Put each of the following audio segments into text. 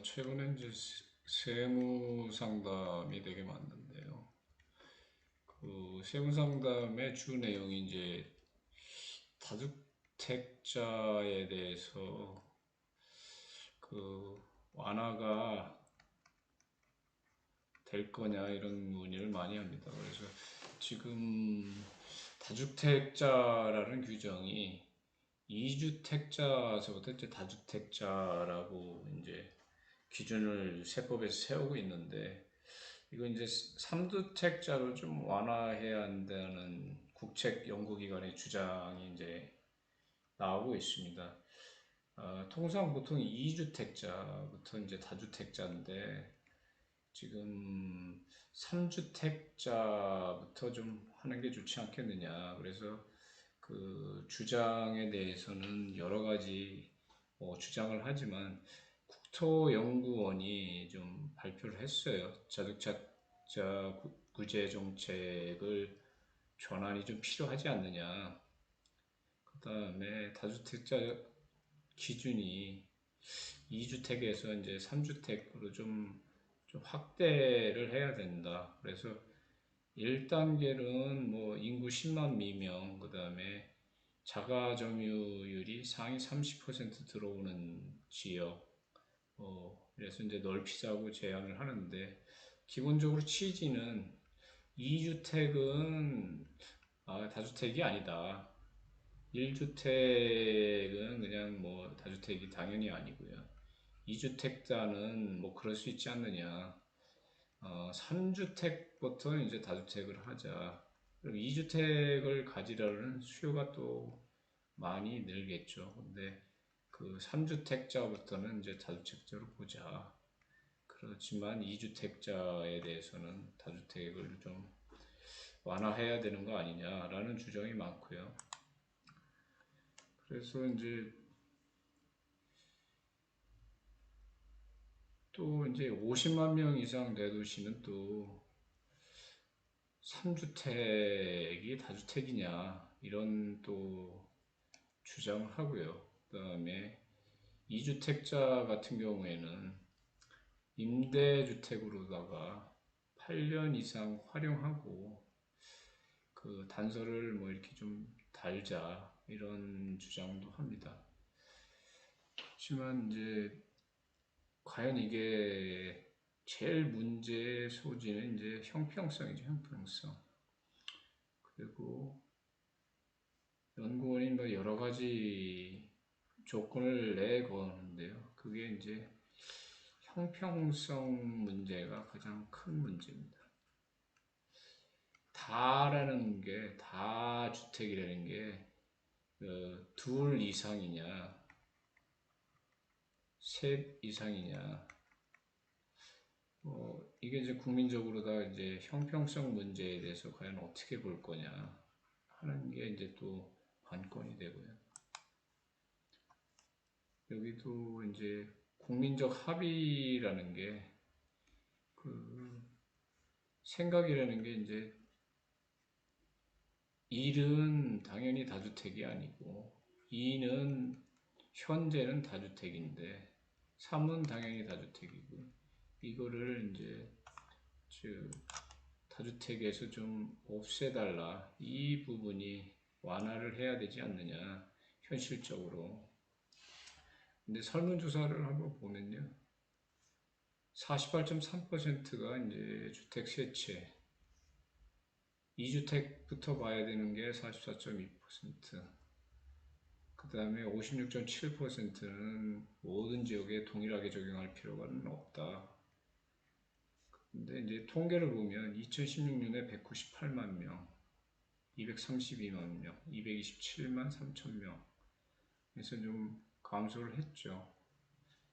최근에 이제 세무 상담이 되게 많는데요. 그 세무 상담의 주 내용이 이제 다주택자에 대해서 그 완화가 될 거냐 이런 문의를 많이 합니다. 그래서 지금 다주택자라는 규정이 2주택자서부터 이제 다주택자라고 이제 기준을 세법에서 세우고 있는데, 이거 이제 3주택자로 좀 완화해야 한다는 국책 연구기관의 주장이 이제 나오고 있습니다. 통상 보통 2주택자부터 이제 다주택자인데, 지금 3주택자부터 좀 하는 게 좋지 않겠느냐. 그래서 그 주장에 대해서는 여러 가지 주장을 하지만, 국토연구원이 좀 발표를 했어요. 다주택자 구제 정책을 전환이 좀 필요하지 않느냐. 그 다음에 다주택자 기준이 2주택에서 이제 3주택으로 좀 확대를 해야 된다. 그래서 1단계는 뭐 인구 10만 미명, 그 다음에 자가 점유율이 상위 30% 들어오는 지역, 그래서 이제 넓히자고 제안을 하는데, 기본적으로 취지는 2주택은 다주택이 아니다. 1주택은 그냥 뭐 다주택이 당연히 아니고요. 2주택자는 뭐 그럴 수 있지 않느냐. 3주택부터 이제 다주택을 하자. 그럼 2주택을 가지려는 수요가 또 많이 늘겠죠. 근데 그 3주택자부터는 이제 다주택자로 보자. 그렇지만 2주택자에 대해서는 다주택을 좀 완화해야 되는 거 아니냐라는 주장이 많고요. 그래서 이제 또 이제 50만 명 이상 대도시는 또 3주택이 다주택이냐 이런 또 주장을 하고요. 그 다음에 2주택자 같은 경우에는 임대주택으로다가 8년 이상 활용하고 그 단서를 뭐 이렇게 좀 달자 이런 주장도 합니다. 하지만 이제 과연 이게 제일 문제의 소지는 이제 형평성이죠. 형평성. 그리고 연구원이 뭐 여러 가지 조건을 내거는데요. 그게 이제 형평성 문제가 가장 큰 문제입니다. 다 주택이라는 게, 둘 이상이냐, 셋 이상이냐, 이게 이제 국민적으로 다 이제 형평성 문제에 대해서 과연 어떻게 볼 거냐 하는 게 이제 또 관건이 되고요. 여기도 이제 국민적 합의라는 게, 그 생각이라는 게 이제 1은 당연히 다주택이 아니고 2는 현재는 다주택인데 3은 당연히 다주택이고, 이거를 이제 다주택에서 좀 없애달라, 이 부분이 완화를 해야 되지 않느냐 현실적으로. 근데 설문조사를 한번 보면요, 48.3%가 이제 주택 세채, 2주택부터 봐야 되는 게 44.2%, 그 다음에 56.7%는 모든 지역에 동일하게 적용할 필요는 없다. 근데 이제 통계를 보면 2016년에 198만 명, 232만 명, 227만 3천 명, 그래서 좀 감소를 했죠.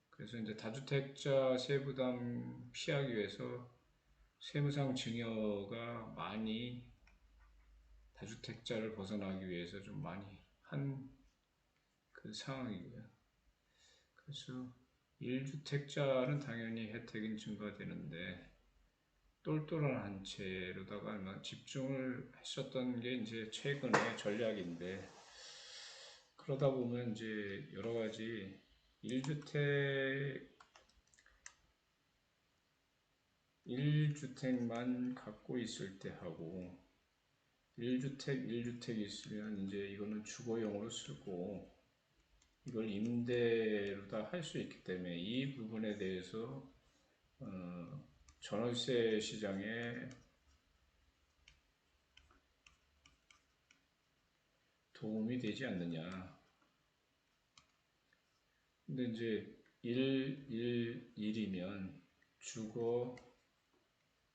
그래서 이제 다주택자 세부담 피하기 위해서 세무상 증여가 많이 다주택자를 벗어나기 위해서 좀 많이 한 그 상황이고요. 그래서 1주택자는 당연히 혜택이 증가되는데, 똘똘한 한 채로다가 집중을 했었던 게 이제 최근의 전략인데, 그러다 보면 이제 여러 가지 1주택 1주택만 갖고 있을 때 하고 1주택 있으면 이제 이거는 주거용으로 쓰고 이걸 임대로 다 할 수 있기 때문에 이 부분에 대해서 전월세 시장에 도움이 되지 않느냐. 근데 이제 1이면 주거,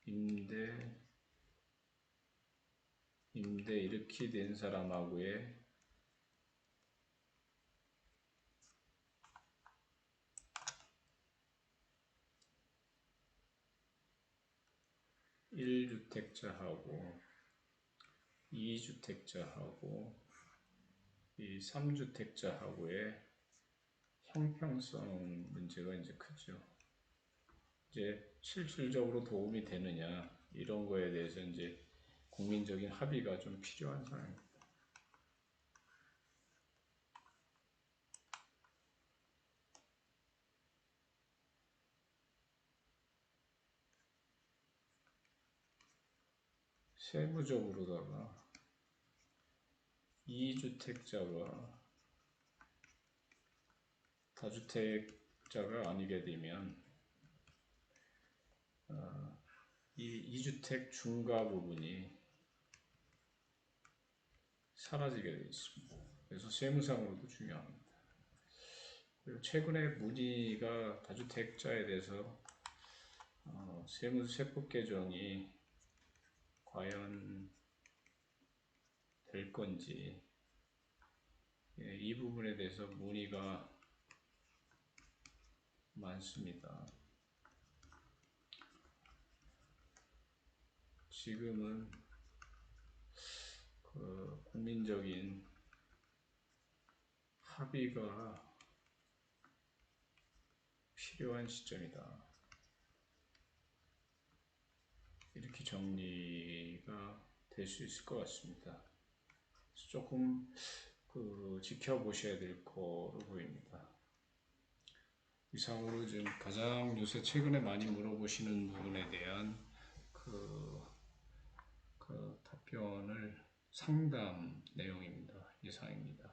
임대 이렇게 된 사람하고의 1주택자하고 2주택자하고 이 3주택자하고의 형평성 문제가 이제 크죠. 이제 실질적으로 도움이 되느냐 이런 거에 대해서 이제 국민적인 합의가 좀 필요한 상황입니다. 세부적으로다가 2주택자가 다주택자가 아니게 되면 이 2주택 중과 부분이 사라지게 되어 있습니다. 그래서 세무상으로도 중요합니다. 그리고 최근에 문의가 다주택자에 대해서 세법 개정이 과연 될 건지 이 부분에 대해서 문의가 많습니다. 지금은 그 국민적인 합의가 필요한 시점이다. 이렇게 정리가 될 수 있을 것 같습니다. 조금 지켜보셔야 될 거로 보입니다. 이상으로 지금 가장 요새 최근에 많이 물어보시는 부분에 대한 그 답변을 상담 내용입니다. 이상입니다.